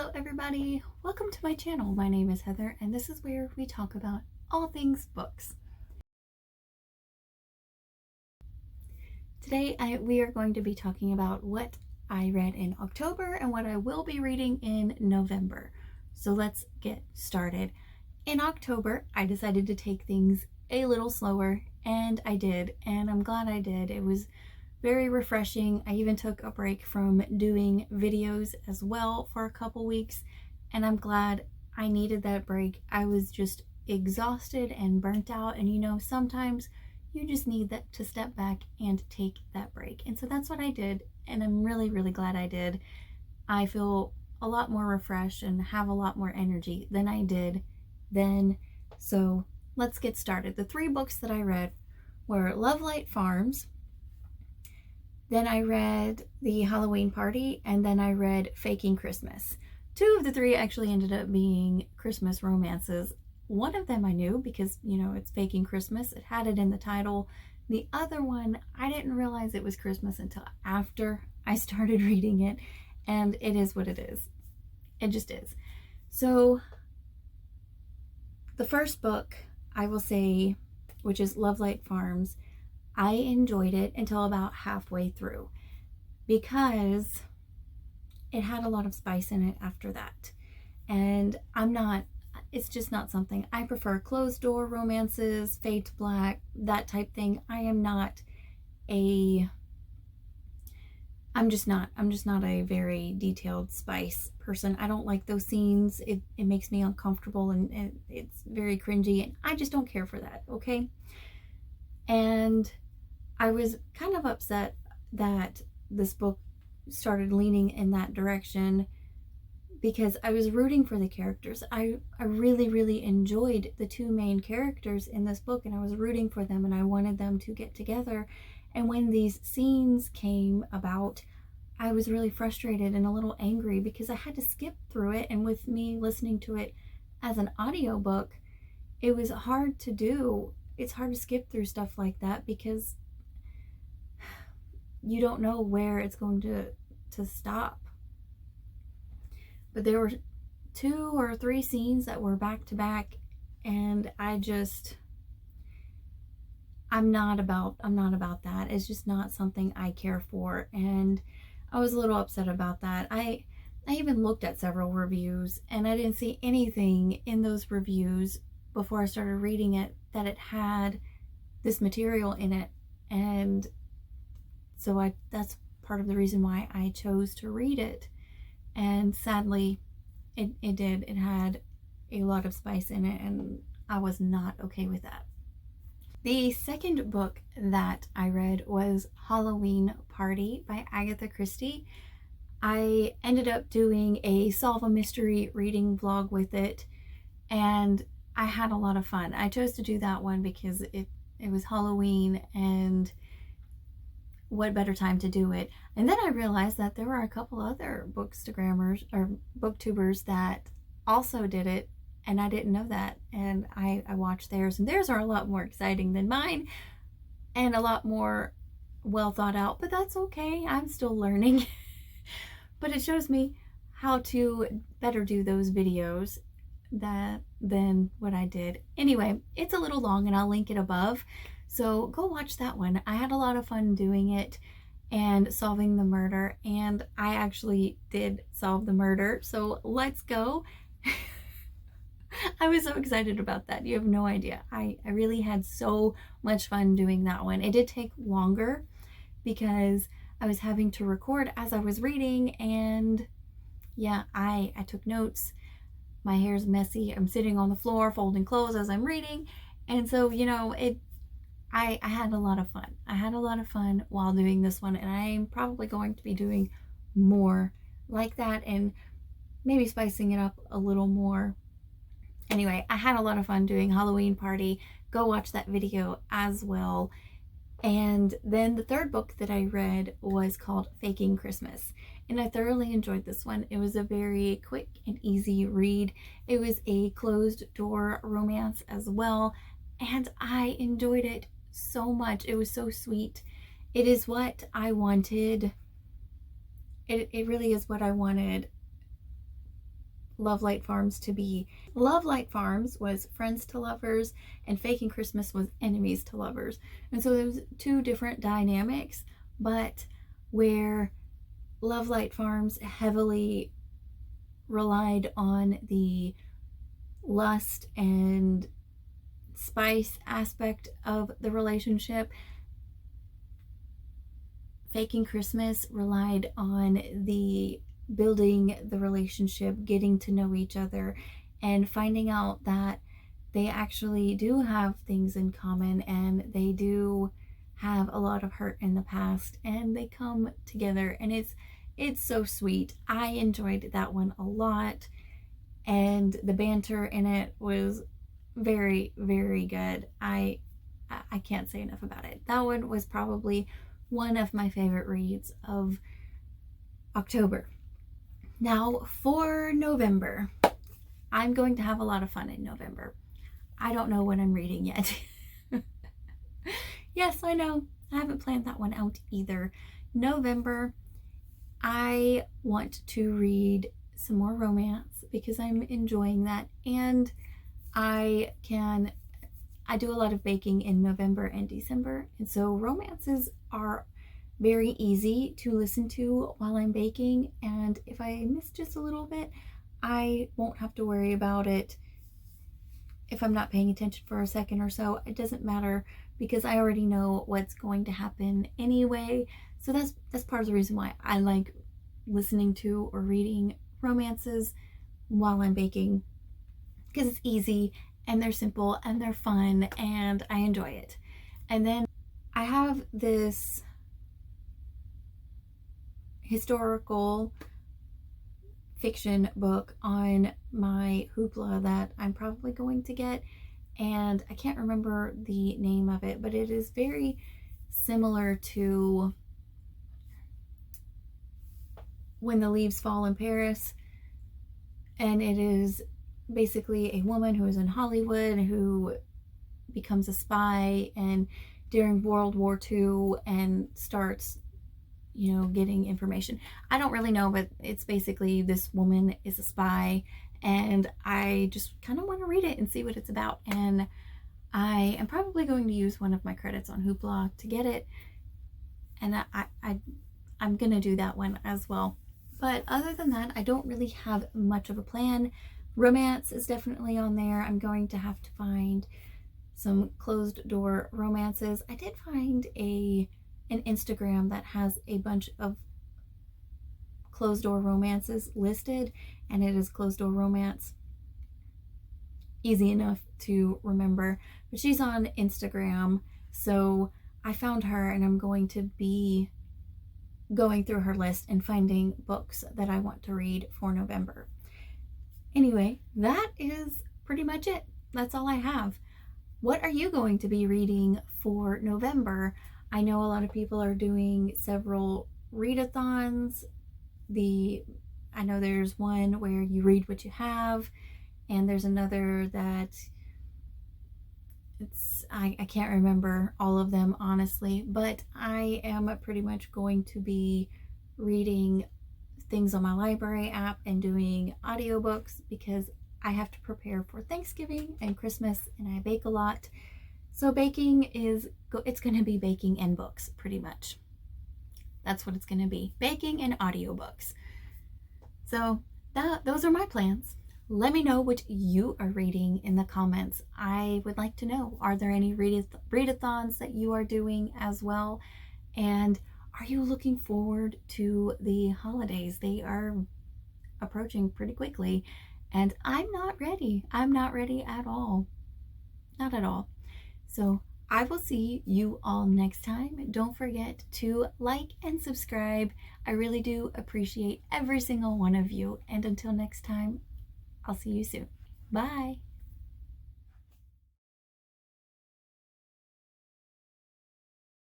Hello everybody, welcome to my channel. My name is Heather and this is where we talk about all things books. Today we are going to be talking about what I read in October and what I will be reading in November. So let's get started. In October, I decided to take things a little slower, and I did, and I'm glad I did. It was very refreshing. I even took a break from doing videos as well for a couple weeks, and I'm glad I needed that break. I was just exhausted and burnt out, and you know, sometimes you just need that to step back and take that break. And so that's what I did, and I'm really glad I did. I feel a lot more refreshed and have a lot more energy than I did then. So let's get started. The three books that I read were Lovelight Farms, then I read The Halloween Party, and then I read Faking Christmas. Two of the three actually ended up being Christmas romances. One of them I knew because, you know, it's Faking Christmas. It had it in the title. The other one, I didn't realize it was Christmas until after I started reading it, and it is what it is. It just is. So the first book, I will say, which is Lovelight Farms, I enjoyed it until about halfway through because it had a lot of spice in it after that. And it's just not something. I prefer closed door romances, fade to black, that type thing. I'm just not a very detailed spice person. I don't like those scenes. It makes me uncomfortable and it's very cringy, and I just don't care for that, okay? And I was kind of upset that this book started leaning in that direction because I was rooting for the characters. I really enjoyed the two main characters in this book, and I was rooting for them and I wanted them to get together. And when these scenes came about, I was really frustrated and a little angry because I had to skip through it, and with me listening to it as an audiobook, it was hard to do. It's hard to skip through stuff like that because you don't know where it's going to stop. But there were 2 or 3 scenes that were back to back, and I'm not about that. It's just not something I care for, and I was a little upset about that. I even looked at several reviews, and I didn't see anything in those reviews before I started reading it that it had this material in it. And so that's part of the reason why I chose to read it. And sadly, it did. It had a lot of spice in it, and I was not okay with that. The second book that I read was Halloween Party by Agatha Christie. I ended up doing a Solve a Mystery reading vlog with it, and I had a lot of fun. I chose to do that one because it was Halloween, and what better time to do it. And then I realized that there were a couple other bookstagrammers or booktubers that also did it, and I didn't know that. And I watched theirs, and theirs are a lot more exciting than mine and a lot more well thought out, but that's okay. I'm still learning. But it shows me how to better do those videos than what I did. Anyway, it's a little long and I'll link it above, so go watch that one. I had a lot of fun doing it and solving the murder, and I actually did solve the murder, so let's go. I was so excited about that. You have no idea. I really had so much fun doing that one. It did take longer because I was having to record as I was reading, and yeah, I took notes. My hair's messy. I'm sitting on the floor folding clothes as I'm reading, and so, you know, I had a lot of fun. I had a lot of fun while doing this one, and I'm probably going to be doing more like that and maybe spicing it up a little more. Anyway, I had a lot of fun doing Halloween Party. Go watch that video as well. And then the third book that I read was called Faking Christmas, and I thoroughly enjoyed this one. It was a very quick and easy read. It was a closed door romance as well, and I enjoyed it so much. It was so sweet. It is what I wanted. It really is what I wanted Love Light Farms to be. Love Light Farms was friends to lovers, and Faking Christmas was enemies to lovers. And so there was two different dynamics, but where Love Light Farms heavily relied on the lust and spice aspect of the relationship, Faking Christmas relied on the building the relationship, getting to know each other, and finding out that they actually do have things in common, and they do have a lot of hurt in the past, and they come together, and it's so sweet. I enjoyed that one a lot, and the banter in it was very, very good. I can't say enough about it. That one was probably one of my favorite reads of October. Now for November, I'm going to have a lot of fun in November. I don't know what I'm reading yet. Yes, I know. I haven't planned that one out either. November, I want to read some more romance because I'm enjoying that, and I do a lot of baking in November and December, and so romances are very easy to listen to while I'm baking, and if I miss just a little bit, I won't have to worry about it. If I'm not paying attention for a second or so, it doesn't matter because I already know what's going to happen anyway. So that's part of the reason why I like listening to or reading romances while I'm baking, because it's easy and they're simple and they're fun and I enjoy it. And then I have this historical fiction book on my Hoopla that I'm probably going to get, and I can't remember the name of it, but it is very similar to When the Leaves Fall in Paris, and it is basically a woman who is in Hollywood who becomes a spy and during World War II and starts, getting information. I don't really know, but it's basically this woman is a spy, and I just kind of want to read it and see what it's about. And I am probably going to use one of my credits on Hoopla to get it, and I'm gonna do that one as well. But other than that, I don't really have much of a plan. Romance is definitely on there. I'm going to have to find some closed door romances. I did find an Instagram that has a bunch of closed door romances listed, and it is Closed Door Romance. Easy enough to remember, but she's on Instagram, so I found her, and I'm going to be going through her list and finding books that I want to read for November. Anyway, that is pretty much it. That's all I have. What are you going to be reading for November? I know a lot of people are doing several readathons. I know there's one where you read what you have, and there's another that I can't remember all of them honestly, but I am pretty much going to be reading things on my library app and doing audiobooks because I have to prepare for Thanksgiving and Christmas, and I bake a lot. So baking it's going to be baking and books pretty much. That's what it's going to be, baking and audiobooks. So those are my plans. Let me know what you are reading in the comments. I would like to know, are there any readathons that you are doing as well? And are you looking forward to the holidays? They are approaching pretty quickly, and I'm not ready. I'm not ready at all. Not at all. So I will see you all next time. Don't forget to like and subscribe. I really do appreciate every single one of you. And until next time, I'll see you soon. Bye.